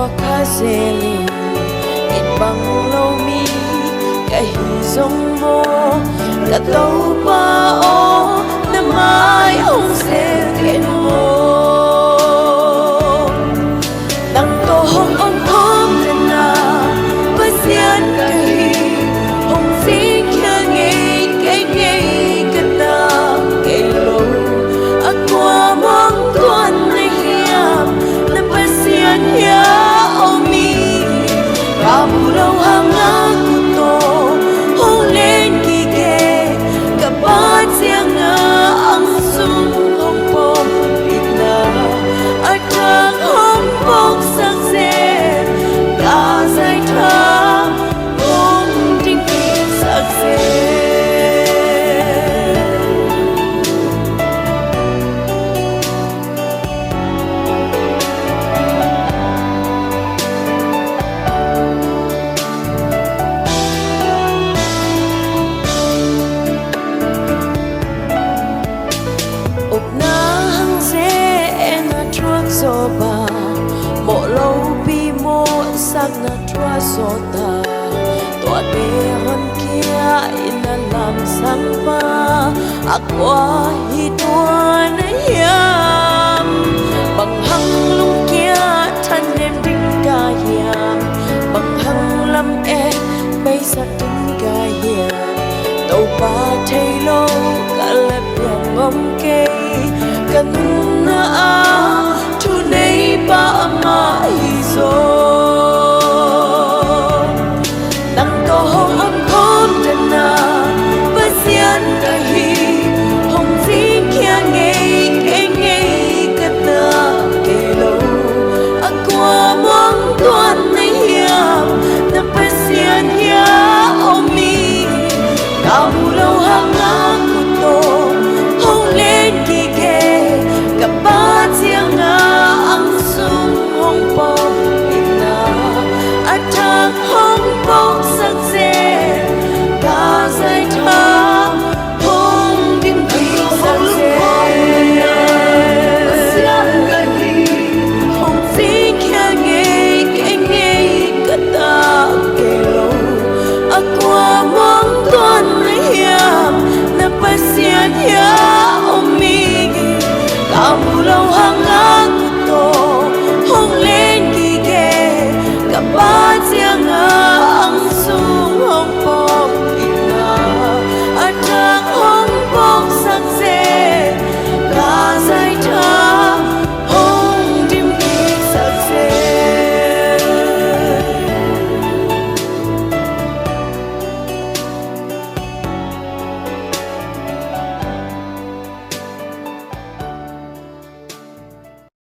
tua khá dễ liền ít bằng lâu mi cái giống mô cả tàu ba ô năm mai ông sẽ thiện mô đằng tô hồng ông thơm thân là với xiên cây hồng xin kia nghe cái ta cái lâu ở qua mong tuần này hiểm năm với xiên nhớ ông mi cả mù lâu hàng ngã của tô hôn lên kỳ kề cả ba chiang ngã ăn sung hồng bông ít nà ở trăng hồng bông sang dê cả dài tháng hồng tinh kỳ sang dê ba mộ lâu bi mộ sắc na trua sota tua te hon kia ina làm sang ba aqua hi tua na yam bằng hăng lung kia thân em đinh ca yam bằng hăng lâm em bây giờ đinh ca yam tàu ba thay lâu cả lẹp yang ngom kê cần na a tu nei ba ma